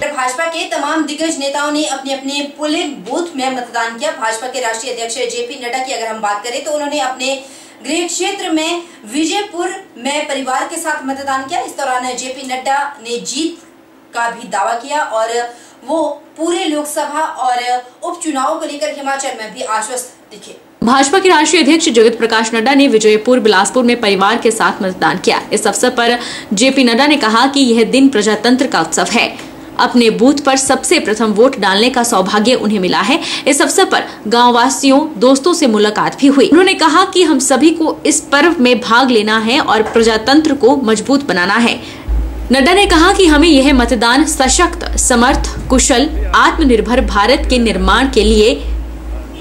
भाजपा के तमाम दिग्गज नेताओं ने अपने अपने पोलिंग बूथ में मतदान किया। भाजपा के राष्ट्रीय अध्यक्ष जेपी नड्डा की अगर हम बात करें तो उन्होंने अपने गृह क्षेत्र में विजयपुर में परिवार के साथ मतदान किया। इस दौरान जेपी नड्डा ने जीत का भी दावा किया और वो पूरे लोकसभा और उपचुनाव को लेकर हिमाचल में भी आश्वस्त दिखे। भाजपा के राष्ट्रीय अध्यक्ष जगत प्रकाश नड्डा ने विजयपुर बिलासपुर में परिवार के साथ मतदान किया। इस अवसर पर जेपी नड्डा ने कहा कि यह दिन प्रजातंत्र का उत्सव है। अपने बूथ पर सबसे प्रथम वोट डालने का सौभाग्य उन्हें मिला है। इस अवसर पर गाँव वासियों दोस्तों से मुलाकात भी हुई। उन्होंने कहा कि हम सभी को इस पर्व में भाग लेना है और प्रजातंत्र को मजबूत बनाना है। नड्डा ने कहा कि हमें यह मतदान सशक्त, समर्थ, कुशल, आत्मनिर्भर भारत के निर्माण के लिए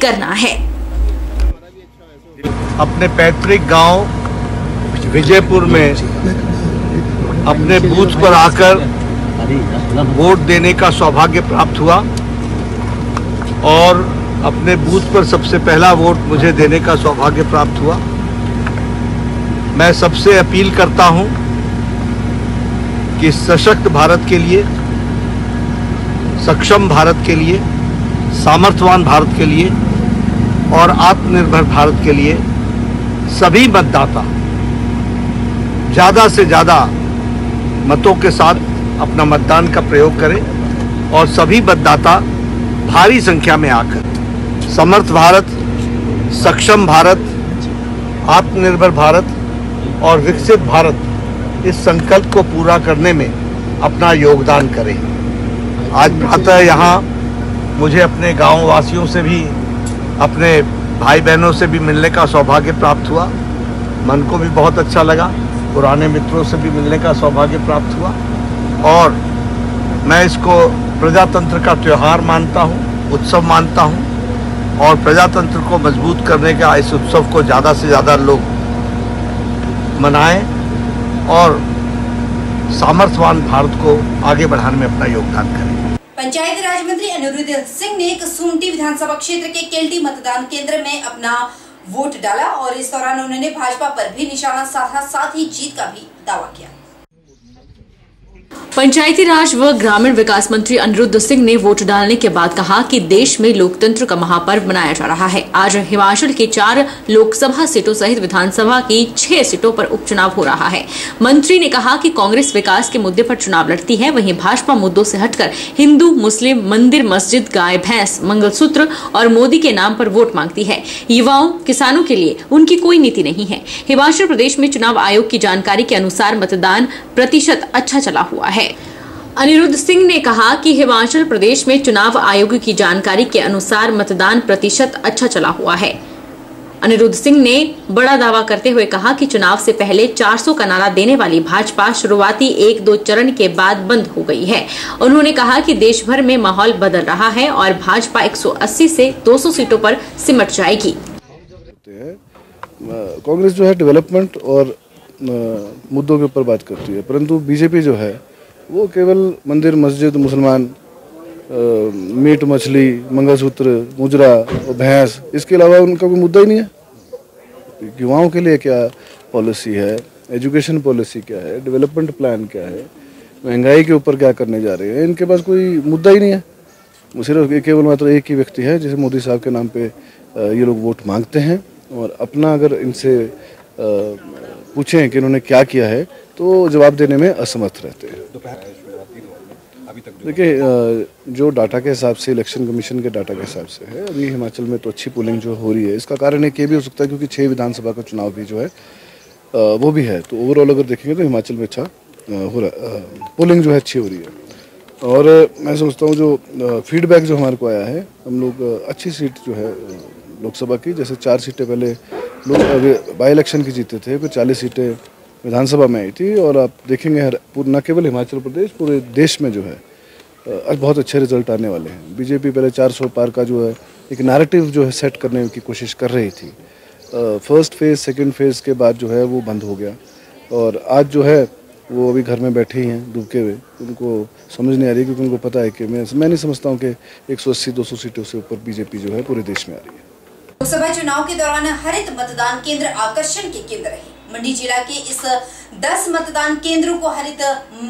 करना है। अपने पैतृक गांव विजयपुर में अपने बूथ पर आकर वोट देने का सौभाग्य प्राप्त हुआ और अपने बूथ पर सबसे पहला वोट मुझे देने का सौभाग्य प्राप्त हुआ। मैं सबसे अपील करता हूं कि सशक्त भारत के लिए, सक्षम भारत के लिए, सामर्थ्यवान भारत के लिए और आत्मनिर्भर भारत के लिए सभी मतदाता ज़्यादा से ज़्यादा मतों के साथ अपना मतदान का प्रयोग करें और सभी मतदाता भारी संख्या में आकर समर्थ भारत, सक्षम भारत, आत्मनिर्भर भारत और विकसित भारत इस संकल्प को पूरा करने में अपना योगदान करें। आज प्रातः यहाँ मुझे अपने गाँव वासियों से भी, अपने भाई बहनों से भी मिलने का सौभाग्य प्राप्त हुआ। मन को भी बहुत अच्छा लगा। पुराने मित्रों से भी मिलने का सौभाग्य प्राप्त हुआ और मैं इसको प्रजातंत्र का त्यौहार मानता हूँ, उत्सव मानता हूँ और प्रजातंत्र को मजबूत करने का इस उत्सव को ज़्यादा से ज़्यादा लोग मनाएं और सामर्थ्यवान भारत को आगे बढ़ाने में अपना योगदान करें। पंचायती राज मंत्री अनिरुद्ध सिंह ने कसुम्पटी विधानसभा क्षेत्र के केल्टी मतदान केंद्र में अपना वोट डाला और इस दौरान उन्होंने भाजपा पर भी निशाना साधा, साथ ही जीत का भी दावा किया। पंचायती राज व ग्रामीण विकास मंत्री अनिरुद्ध सिंह ने वोट डालने के बाद कहा कि देश में लोकतंत्र का महापर्व मनाया जा रहा है। आज हिमाचल की 4 लोकसभा सीटों सहित विधानसभा की 6 सीटों पर उपचुनाव हो रहा है। मंत्री ने कहा कि कांग्रेस विकास के मुद्दे पर चुनाव लड़ती है, वहीं भाजपा मुद्दों से हटकर हिंदू, मुस्लिम, मंदिर, मस्जिद, गाय, भैंस, मंगलसूत्र और मोदी के नाम पर वोट मांगती है। युवाओं, किसानों के लिए उनकी कोई नीति नहीं है। हिमाचल प्रदेश में चुनाव आयोग की जानकारी के अनुसार मतदान प्रतिशत अच्छा चला हुआ है। अनिरुद्ध सिंह ने कहा कि हिमाचल प्रदेश में चुनाव आयोग की जानकारी के अनुसार मतदान प्रतिशत अच्छा चला हुआ है। अनिरुद्ध सिंह ने बड़ा दावा करते हुए कहा कि चुनाव से पहले 400 का नारा देने वाली भाजपा शुरुआती 1-2 चरण के बाद बंद हो गई है। उन्होंने कहा कि देश भर में माहौल बदल रहा है और भाजपा 180 से 200 सीटों पर सिमट जाएगी। कांग्रेस जो है डेवलपमेंट और मुद्दों के ऊपर बात करती है, परंतु बीजेपी जो है वो केवल मंदिर, मस्जिद, मुसलमान, मीट, मछली, मंगलसूत्र, मुजरा और भैंस, इसके अलावा उनका कोई मुद्दा ही नहीं है। युवाओं के लिए क्या पॉलिसी है, एजुकेशन पॉलिसी क्या है, डेवलपमेंट प्लान क्या है, महंगाई के ऊपर क्या करने जा रहे हैं, इनके पास कोई मुद्दा ही नहीं है। सिर्फ केवल मात्र एक ही व्यक्ति है जिसे मोदी साहब के नाम पे ये लोग वोट मांगते हैं और अपना अगर इनसे पूछें कि इन्होंने क्या किया है तो जवाब देने में असमर्थ रहते हैं। देखिए, जो डाटा के हिसाब से, इलेक्शन कमीशन के डाटा के हिसाब से है, अभी हिमाचल में तो अच्छी पोलिंग जो हो रही है। इसका कारण एक ये भी हो सकता है क्योंकि 6 विधानसभा का चुनाव भी जो है वो भी है, तो ओवरऑल अगर देखेंगे तो हिमाचल में अच्छा हो रहा, पोलिंग जो है अच्छी हो रही है। और मैं समझता हूँ जो फीडबैक जो हमारे को आया है, हम लोग अच्छी सीट जो है लोकसभा की, जैसे 4 सीटें पहले लोग बाई इलेक्शन की जीते थे, फिर 40 सीटें विधानसभा में आई थी और आप देखेंगे न केवल हिमाचल प्रदेश, पूरे देश में जो है आज बहुत अच्छे रिजल्ट आने वाले हैं। बीजेपी पहले 400 पार का जो है एक नैरेटिव जो है सेट करने की कोशिश कर रही थी। फर्स्ट फेज़, सेकंड फेज़ के बाद जो है वो बंद हो गया और आज जो है वो अभी घर में बैठे ही हैं डूबके हुए। उनको समझ नहीं आ रही क्योंकि उनको पता है कि मैं नहीं समझता हूँ कि 180-200 सीटों से ऊपर बीजेपी जो है पूरे देश में आ रही है। लोकसभा चुनाव के दौरान हरित मतदान केंद्र आकर्षण के केंद्र रहे। मंडी जिला के इस 10 मतदान केंद्रों को हरित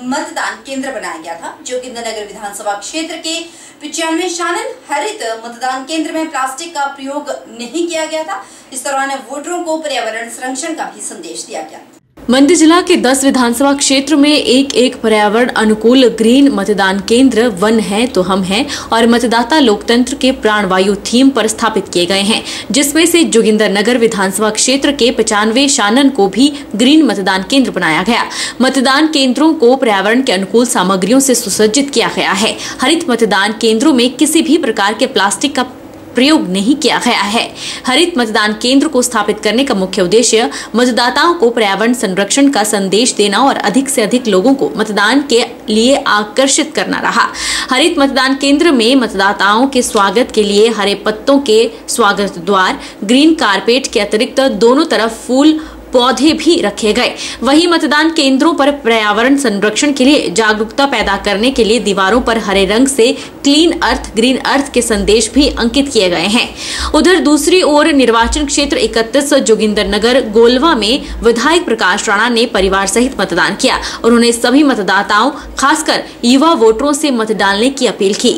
मतदान केंद्र बनाया गया था। जोगिंदरनगर विधानसभा क्षेत्र के 95 शानन हरित मतदान केंद्र में प्लास्टिक का प्रयोग नहीं किया गया था। इस दौरान वोटरों को पर्यावरण संरक्षण का भी संदेश दिया गया। मंडी जिला के 10 विधानसभा क्षेत्र में एक पर्यावरण अनुकूल ग्रीन मतदान केंद्र वन है तो हम हैं और मतदाता लोकतंत्र के प्राणवायु थीम पर स्थापित किए गए हैं, जिसमें से जोगिंदरनगर विधानसभा क्षेत्र के 95 शानन को भी ग्रीन मतदान केंद्र बनाया गया। मतदान केंद्रों को पर्यावरण के अनुकूल सामग्रियों से सुसज्जित किया गया है। हरित मतदान केंद्रों में किसी भी प्रकार के प्लास्टिक का प्रयोग नहीं किया गया है। हरित मतदान केंद्र को स्थापित करने का मुख्य उद्देश्य मतदाताओं को पर्यावरण संरक्षण का संदेश देना और अधिक से अधिक लोगों को मतदान के लिए आकर्षित करना रहा। हरित मतदान केंद्र में मतदाताओं के स्वागत के लिए हरे पत्तों के स्वागत द्वार, ग्रीन कारपेट के अतिरिक्त दोनों तरफ फूल पौधे भी रखे गए। वहीं मतदान केंद्रों पर पर्यावरण संरक्षण के लिए जागरूकता पैदा करने के लिए दीवारों पर हरे रंग से क्लीन अर्थ ग्रीन अर्थ के संदेश भी अंकित किए गए हैं। उधर दूसरी ओर निर्वाचन क्षेत्र 31 जोगिंदरनगर गोलवा में विधायक प्रकाश राणा ने परिवार सहित मतदान किया। उन्होंने सभी मतदाताओं खासकर युवा वोटरों से मत डालने की अपील की।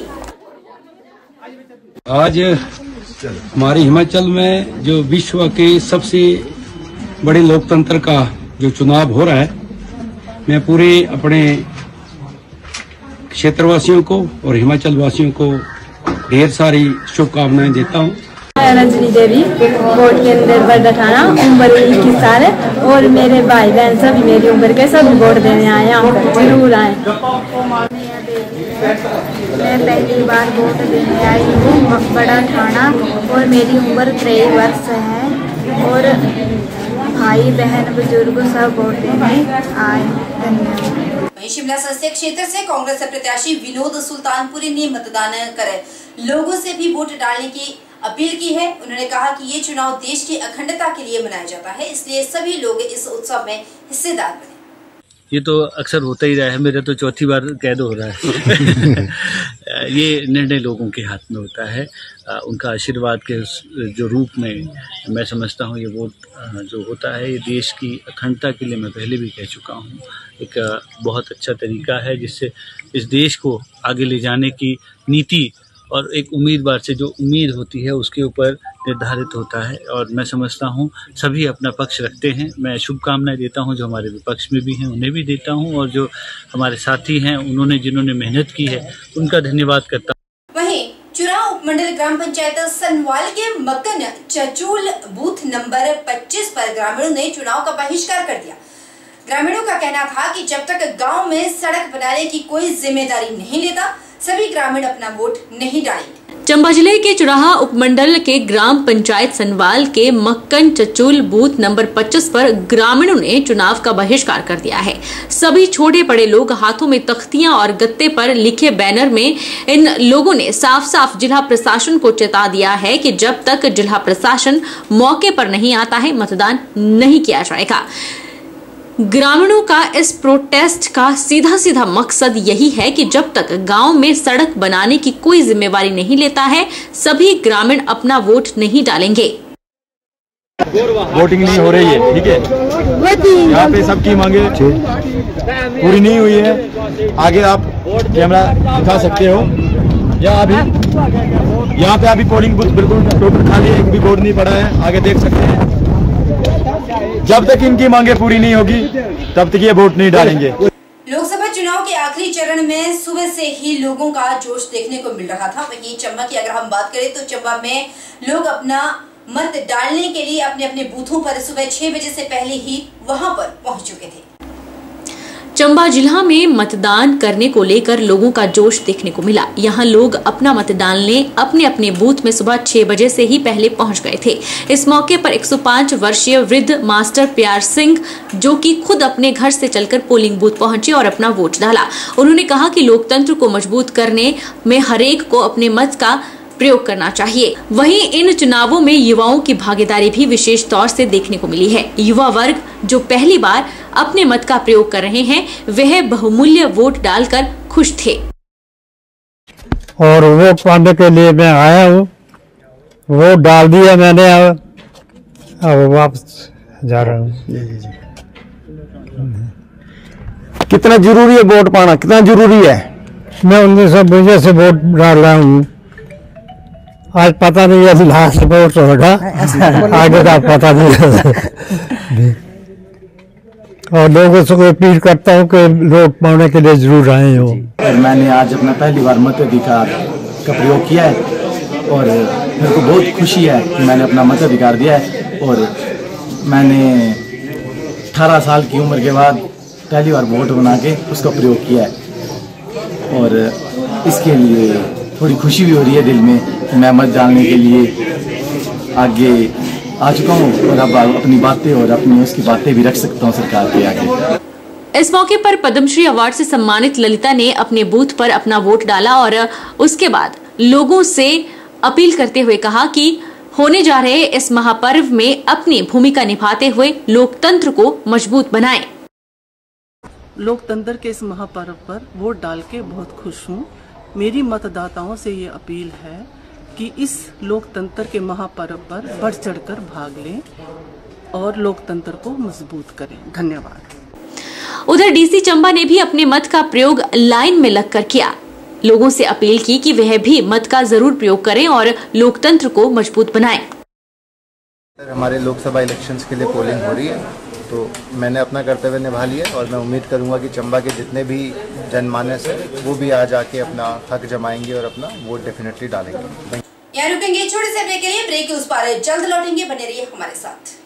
आज हमारे हिमाचल में जो विश्व के सबसे बड़े लोकतंत्र का जो चुनाव हो रहा है, मैं पूरे अपने क्षेत्रवासियों को और हिमाचल वासियों को ढेर सारी शुभकामनाएं देता हूं। रजनी देवी, वोट केंद्र बरडाठाना, उम्र 21 साल है और मेरे भाई बहन सभी मेरी उम्र के सभी वोट देने आए, जरूर आए। मैं पहली बार वोट देने आई हूँ बरडाठाना और मेरी उम्र 23 वर्ष है और भाई बहन बुजुर्ग सब वोट देने आए। धन्यवाद। वहीं शिमला संसदीय क्षेत्र से कांग्रेस प्रत्याशी विनोद सुल्तानपुरी ने मतदान कर लोगों से भी वोट डालने की अपील की है। उन्होंने कहा कि ये चुनाव देश की अखंडता के लिए मनाया जाता है, इसलिए सभी लोग इस उत्सव में हिस्सेदार बने। ये तो अक्सर होता ही रहा है, मेरा तो चौथी बार कैद हो रहा है। ये निर्णय लोगों के हाथ में होता है। उनका आशीर्वाद के जो रूप में मैं समझता हूँ ये वोट जो होता है ये देश की अखंडता के लिए, मैं पहले भी कह चुका हूँ, एक बहुत अच्छा तरीका है जिससे इस देश को आगे ले जाने की नीति और एक उम्मीदवार से जो उम्मीद होती है उसके ऊपर निर्धारित होता है। और मैं समझता हूँ सभी अपना पक्ष रखते हैं। मैं शुभकामनाएं देता हूँ जो हमारे विपक्ष में भी हैं उन्हें भी देता हूँ, और जो हमारे साथी हैं उन्होंने जिन्होंने मेहनत की है उनका धन्यवाद करता हूँ। वहीं चुनाव उपमंडल ग्राम पंचायत सनवाल के मक्कन चचूल बूथ नंबर 25 पर ग्रामीणों ने चुनाव का बहिष्कार कर दिया। ग्रामीणों का कहना था कि जब तक गांव में सड़क बनाने की कोई जिम्मेदारी नहीं लेता सभी ग्रामीण अपना वोट नहीं डालेंगे। चंबा जिले के चुराहा उपमंडल के ग्राम पंचायत सनवाल के मक्कन चचूल बूथ नंबर 25 पर ग्रामीणों ने चुनाव का बहिष्कार कर दिया है। सभी छोटे बड़े लोग हाथों में तख्तियां और गत्ते पर लिखे बैनर में इन लोगों ने साफ साफ जिला प्रशासन को चेता दिया है कि जब तक जिला प्रशासन मौके पर नहीं आता है मतदान नहीं किया जाएगा। ग्रामीणों का इस प्रोटेस्ट का सीधा मकसद यही है कि जब तक गांव में सड़क बनाने की कोई जिम्मेवारी नहीं लेता है सभी ग्रामीण अपना वोट नहीं डालेंगे। वोटिंग नहीं हो रही है, ठीक है, यहाँ पे सबकी मांगे पूरी नहीं हुई है। आगे आप कैमरा दिखा सकते हो, यहाँ पे अभी पोलिंग बूथ बिल्कुल टोटल खाली है, एक भी वोट नहीं पड़ा है। आगे देख सकते हैं, जब तक इनकी मांगे पूरी नहीं होगी तब तक ये वोट नहीं डालेंगे। लोकसभा चुनाव के आखिरी चरण में सुबह से ही लोगों का जोश देखने को मिल रहा था। वहीं चंबा की अगर हम बात करें तो चंबा में लोग अपना मत डालने के लिए अपने अपने बूथों पर सुबह 6 बजे से पहले ही वहां पर पहुंच चुके थे। चंबा जिला में मतदान करने को लेकर लोगों का जोश देखने को मिला। यहाँ लोग अपना मत डालने अपने अपने बूथ में सुबह 6 बजे से ही पहले पहुंच गए थे। इस मौके पर 105 वर्षीय वृद्ध मास्टर प्यार सिंह जो कि खुद अपने घर से चलकर पोलिंग बूथ पहुंचे और अपना वोट डाला। उन्होंने कहा कि लोकतंत्र को मजबूत करने में हरेक को अपने मत का प्रयोग करना चाहिए। वहीं इन चुनावों में युवाओं की भागीदारी भी विशेष तौर से देखने को मिली है। युवा वर्ग जो पहली बार अपने मत का प्रयोग कर रहे हैं वह बहुमूल्य वोट डालकर खुश थे। और वोट पाने के लिए मैं आया हूँ, वोट डाल दिया मैंने। अब वापस जा रहा हूँ। कितना जरूरी है वोट पाना, कितना जरूरी है? मैं 1952 से वोट डाल रहा हूँ। आज पता नहीं है लास्ट वोट होगा, आगे का पता नहीं। और लोगों से अपील करता हूँ कि वोट पाने के लिए जरूर आए हो। मैंने आज अपना पहली बार मताधिकार का प्रयोग किया है और मेरे को बहुत खुशी है कि मैंने अपना मताधिकार दिया है। और मैंने 18 साल की उम्र के बाद पहली बार वोट बना के उसका प्रयोग किया है और इसके लिए थोड़ी खुशी भी हो रही है दिल में कि मैं मत डालने के लिए आगे आ चुका हूँ और अब अपनी बातें और अपनी उसकी बातें भी रख सकता हूँ सरकार के आगे। इस मौके पर पद्मश्री अवार्ड से सम्मानित ललिता ने अपने बूथ पर अपना वोट डाला और उसके बाद लोगों से अपील करते हुए कहा कि होने जा रहे इस महापर्व में अपनी भूमिका निभाते हुए लोकतंत्र को मजबूत बनाएं। लोकतंत्र के इस महापर्व पर वोट डाल के बहुत खुश हूँ। मेरी मतदाताओं से ये अपील है कि इस लोकतंत्र के महापर्व पर बढ़ चढ़कर भाग लें और लोकतंत्र को मजबूत करें। धन्यवाद। उधर डीसी चंबा ने भी अपने मत का प्रयोग लाइन में लगकर किया। लोगों से अपील की कि वह भी मत का जरूर प्रयोग करें और लोकतंत्र को मजबूत बनाएं। हमारे लोकसभा इलेक्शंस के लिए पोलिंग हो रही है, तो मैंने अपना कर्तव्य निभा लिया और मैं उम्मीद करूंगा कि चंबा के जितने भी जनमानस है वो भी आज आके अपना हक जमाएंगे और अपना वोट डेफिनेटली डालेंगे। यहाँ रुकेंगे छोटे से ब्रेक के लिए। ब्रेक के उस पार जल्द लौटेंगे, बने रहिए हमारे साथ।